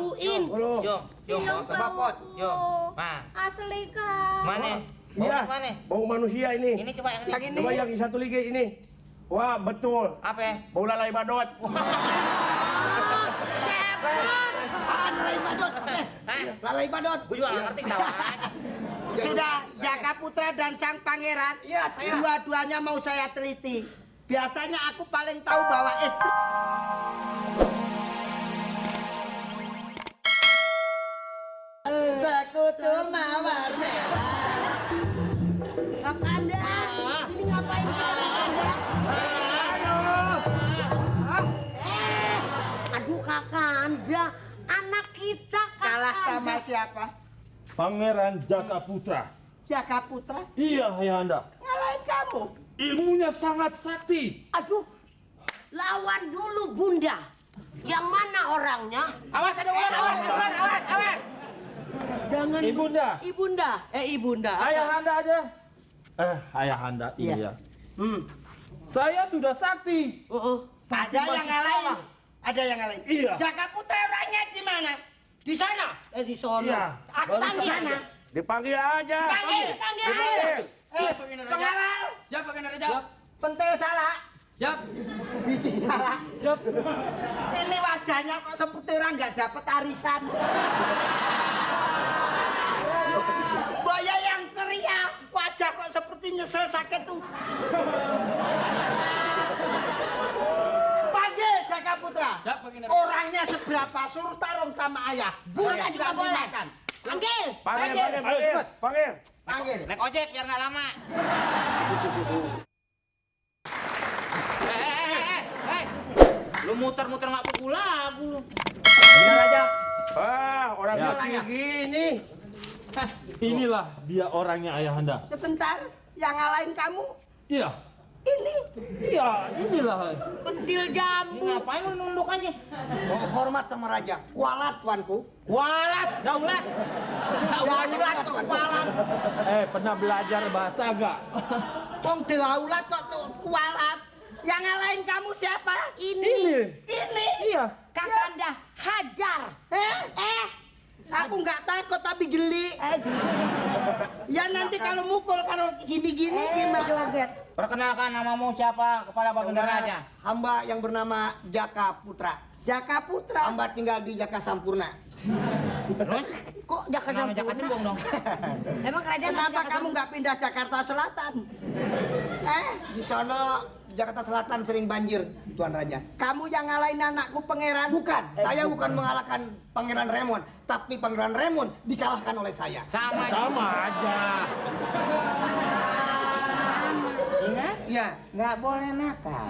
bauin. Cium bauku. Asli kak. Mana? Iya, Mana? bau manusia ini. Ini coba yang ini. Coba yang satu lagi ini. Wah, betul. Apa? Bau lalai badot. Lalai badot. Lalai badot. Gue juga nggak ngerti tawa aja. Sudah, Jaka Putra dan sang pangeran. Iya, saya. Dua-duanya mau saya teliti. Biasanya aku paling tahu bahwa istri. Sekutu mawar merah. Kakanda, ini ngapain kita Kakanda? Aduh Kakanda, anak kita Kalah Kakanda. sama siapa? Pangeran Jaka Putra. Jaka Putra? Iya, Ayahanda. Ngalahin kamu. Ilmunya sangat sakti. Aduh, lawan dulu Bunda. Yang mana orangnya? Awas ada ular, awas. Jangan Ibunda. Ibunda. Ayahanda aja. Ayahanda, iya. Saya sudah sakti. Ada yang ngalahin. Ada yang ngalahin. Iya. Jaka Putra orangnya di mana? Di sana. Di sono. Iya. Aku Di sana. Dipanggil aja. Panggil aja. Siap, Baginda Raja. Pengawal. Siap, Baginda Raja. Pentil salah. Siap. Biji salah. Siap. Ini wajahnya kok seperti orang nggak dapat arisan. Buaya yang ceria, wajah kok seperti nyesel sakit tuh. Panggil Jaka Putra. Siap, Baginda Raja. Orangnya seberapa suruh tarung sama ayah. Bunda juga boleh makan. Panggil. Panggil. Naik ojek biar nggak lama. Lu muter-muter nggak buku lagu lu. Benar aja. Wah, orang Ya. kecil gini. Inilah dia orangnya, Ayahanda. Sebentar, yang ngalahin kamu Iya. ini. Iya, inilah. Pentil jambu. Ngapain lu nunduk aja? Hormat sama raja. Kualat, tuanku. Walat, daulat. Daulat kok walat. Pernah belajar bahasa gak? Wong daulat kok tuh kualat. Yang ngalahin kamu siapa? Ini. Ini. Iya. Kakanda hajar. Aku nggak takut tapi geli. Ya nanti kalau mukul kalau gini-gini gimana? Joget. Perkenalkan namamu siapa kepada Baginda Raja? Hamba yang bernama Jaka Putra. Jaka Putra. Hamba tinggal di Jaka Sampurna. Terus? Kok Jaka Nama Jaka Sampurna? Sembung dong. Emang kerajaan Kenapa Jaka kamu Sampurna? nggak pindah Jakarta Selatan? Di sana Jakarta Selatan sering banjir, Tuan Raja. Kamu yang ngalahin anakku pangeran? Bukan, saya bukan mengalahkan Pangeran Remon, tapi Pangeran Remon dikalahkan oleh saya. Sama aja. Ingat? Iya. Nggak boleh nakal.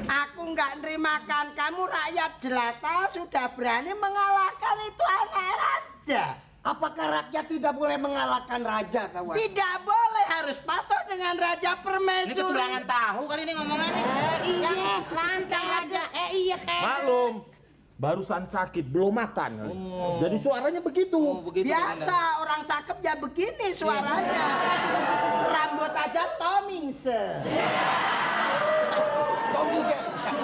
Aku nggak nerimakan kamu rakyat jelata sudah berani mengalahkan itu anak raja. Apakah rakyat tidak boleh mengalahkan raja, kawan? Tidak boleh, harus patuh dengan raja Ini permaisuri. ketulangan tahu kali ini ngomongannya. Iya, lantang raja. Iya kayak. Maklum. Barusan sakit, belum makan. Jadi suaranya begitu. Biasa orang cakep ya begini suaranya. Rambut aja Tomingse. Tomingse.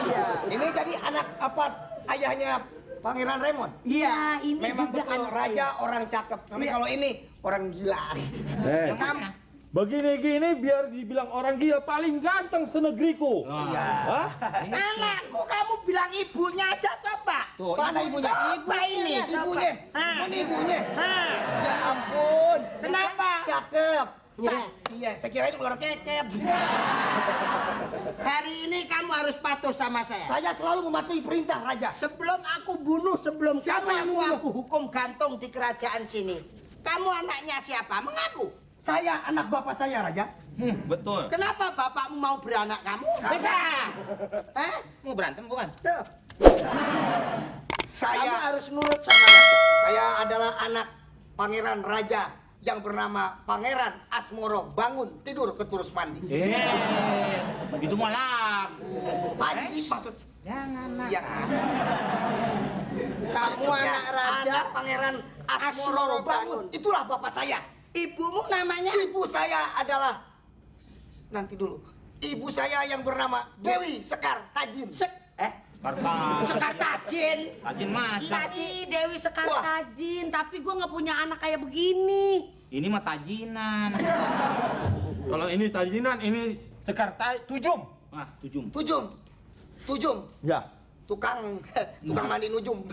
Iya. Ini jadi anak apa ayahnya Pangeran Remon? Iya. Ini Memang juga betul anak raja orang cakep. Tapi Iya. kalau ini orang gila. Mana? Begini-gini biar dibilang orang gila paling ganteng senegriku. Hah? Anakku kamu bilang ibunya aja coba. Tuh, mana ibunya? Coba ini. Ibunya. Hah. Mana ibunya? Hah. Ya ampun. Kenapa? Cakep. Iya. Iya, saya kira itu ular keket. Hari ini kamu harus patuh sama saya. Saya selalu mematuhi perintah raja. Sebelum aku bunuh, sebelum Siapa kamu yang membunuh? aku hukum gantung di kerajaan sini. Kamu anaknya siapa? Mengaku. Saya anak bapak saya, raja. Betul. Kenapa bapakmu mau beranak kamu? Bisa. Eh? Mau berantem bukan? Tuh. Kamu Saya harus nurut sama raja. saya adalah anak pangeran raja yang bernama Pangeran Asmoro. Bangun, tidur, keturus mandi. Itu mah lagu. Panji maksud. Jangan Iya. Kamu Maksudnya, anak raja. anak Pangeran Asmoro Bangun. Itulah bapak saya. Ibumu namanya? Ibu saya adalah nanti dulu. Ibu saya yang bernama Dewi Sekar Tajin. Sekartajin. Tajin masa. Taji Dewi Sekartajin, tapi gua nggak punya anak kayak begini. Ini mah tajinan. Kalau ini tajinan, ini sekartai tujum. Wah, tujum. Tujum. Ya. Tukang mandi nujum.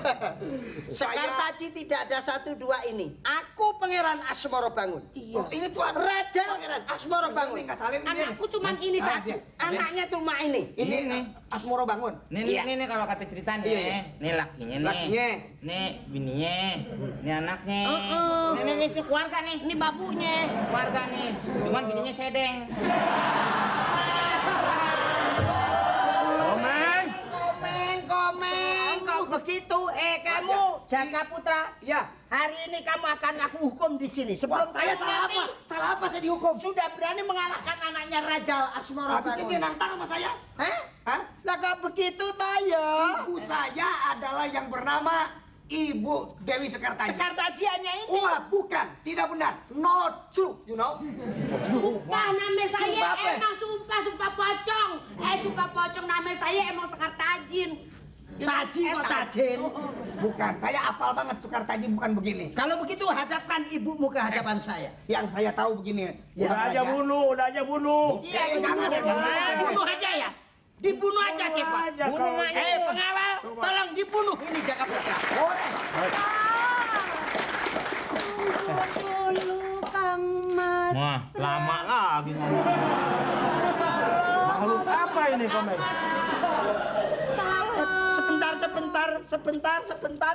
Sekartaji tidak ada 1, 2 ini. Aku Pangeran Asmoro Bangun. Iya. Oh, ini tuan Raja Pangeran Asmoro Bangun. Nggak saling ini. Anakku cuman ini satu. Anaknya cuma ini. Ini Asmoro Bangun. Nih kalau kata cerita nih, Iya. nih lakinya nih. Lakinya. Nih bininya, nih anaknya. Heeh. Nih itu keluarga nih. Ini babunya. Keluarga nih. Cuman bininya sedeng. Komeng. Kau begitu. Kamu Jaka Putra. Ya. Hari ini kamu akan aku hukum di sini. Sebelum Saya kamu salah mati, apa? Salah apa saya dihukum? sudah berani mengalahkan anaknya Raja Asmoro Habis Bangun. ini nantang sama saya. Hah? Hah? Lah kok begitu Tayo? Ibu saya adalah yang bernama Ibu Dewi Sekartaji. Sekartaji hanya ini. Wah, bukan. Tidak benar. Not true, you know. Nah, nama saya Sumpah apa? emang sumpah pocong. Sumpah pocong, nama saya emang Sekartajin. Taji kok Tajin. Bukan. Saya apal banget Sekartaji bukan begini. Kalau begitu hadapkan ibumu ke hadapan saya. Yang saya tahu begini. Ya, Udah aja bunuh. Iya, jangan. dibunuh aja ya. Dibunuh aja cepat. Bunuh aja. Pengawal, tolong dibunuh ini Jaka Putra. Tunggu dulu, Kang Mas. Wah, lama lagi ngomong. Makhluk apa ini Komeng?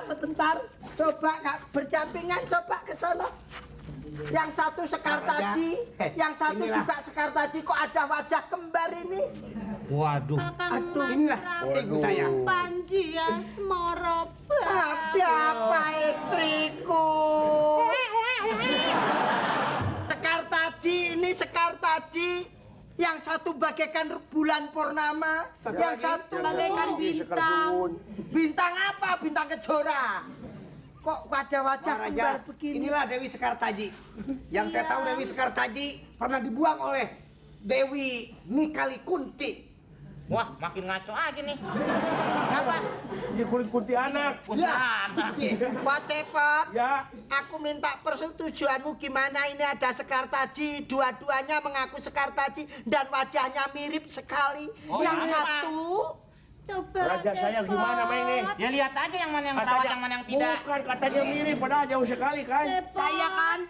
Sebentar. Coba Kak berdampingan, coba ke sana. Yang satu Sekartaji, yang satu inilah. juga Sekartaji. Kok ada wajah kembar ini? Waduh. Kakang Aduh, Mas inilah Prabu ibu saya. Panji Asmoro Ada apa istriku? Sekartaji ini Sekartaji. Yang satu bagaikan bulan purnama, yang satu bagaikan bintang. Bintang apa? Bintang kejora. Kok ada wajah Maharaja, kembar begini? inilah Dewi Sekartaji. Yang saya tahu Dewi Sekartaji pernah dibuang oleh Dewi Nikali Kunti. Wah, makin ngaco aja nih. Apa? Ya kulit kuntilanak. Kuntilanak. Pak Cepot, Ya. aku minta persetujuanmu gimana ini ada Sekartaji, dua-duanya mengaku Sekartaji dan wajahnya mirip sekali. Oh, yang iya, satu, Coba Raja saya gimana main nih? Ya lihat aja yang mana yang perawat, yang mana yang tidak. Bukan, katanya mirip, padahal jauh sekali kan. Saya kan.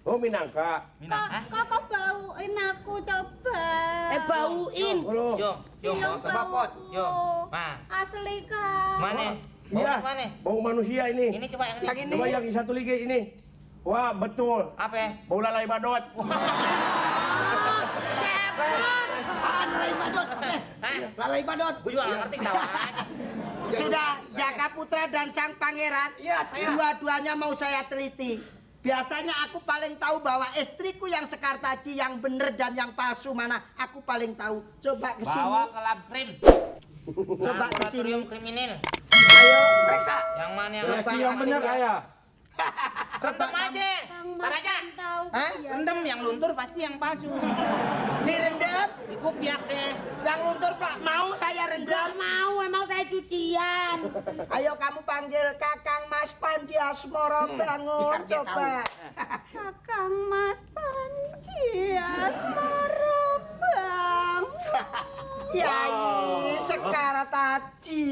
Oh, Minangka. Minang, Kok bauin aku coba. bauin. Halo. Yo, Cium Bapot. bauku. Yo, Ma. Asli kan. Mana? Iya, Mana? bau manusia ini. Ini coba yang Yang ini. ini. Coba yang satu lagi ini. Wah, betul. Apa ya? Bau lalai badot. Lalai badot. Hah? Lalai badot. Gue juga nggak ngerti, tawa aja. Sudah Jaka Putra dan Sang Pangeran, Iya, saya. dua-duanya mau saya teliti. Biasanya aku paling tahu bahwa istriku yang Sekartaji yang bener dan yang palsu mana. Aku paling tahu. Coba ke sini. Bawa ke lab krim. Coba ke sini. Laboratorium kriminal. Ayo. Periksa. Yang mana yang Coba. Seleksi yang benar saya. rendam aja. Kang Ntar Mas aja. tahu. Hah? Rendam yang luntur pasti yang palsu. Direndam. Dikupiak deh. Yang luntur Pak, mau saya Gak rendam. mau, emang saya cucian. Ayo kamu panggil Kakang Mas Panji Asmoro Bangun. biar dia Coba. Kakang Mas Panji Asmoro Bangun. Yai Sekartaji.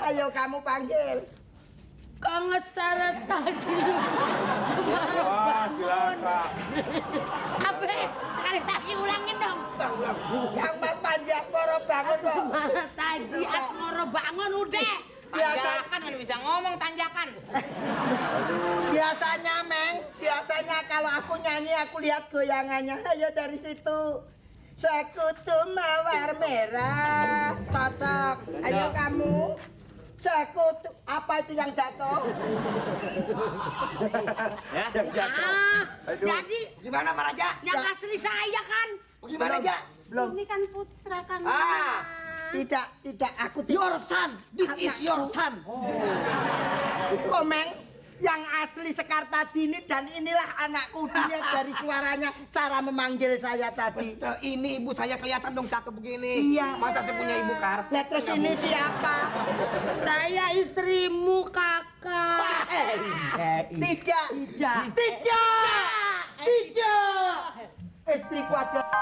Ayo kamu panggil. Kang Sekartaji. Wah, silakan. Apa? Sekali lagi ulangin dong. Yang Mas Panji Asmoro Bangun kok. Sekartaji Asmoro Bangun udah. Tanjakan mana bisa ngomong tanjakan. Biasanya Meng, biasanya kalau aku nyanyi aku lihat goyangannya. Ayo dari situ. Sekutu mawar merah, cocok. Ayo kamu. Sekutu, apa itu yang jatuh? Ya. Yang jatuh. Aduh. Jadi Gimana Pak Raja? yang asli saya kan. Gimana Raja? Belum. Ini kan putra Kang Ah, Mas. Tidak, aku Your son. This is your son. Komeng, yang asli Sekartajini dan inilah anakku. Dilihat dari suaranya, cara memanggil saya tadi. Betul, ini ibu saya kelihatan dong cakep begini. Iya. Masa saya punya ibu karpet? Nah, terus ini siapa? Saya istrimu, Kakak. Tidak. Tidak. Tidak. Tidak. Istriku ada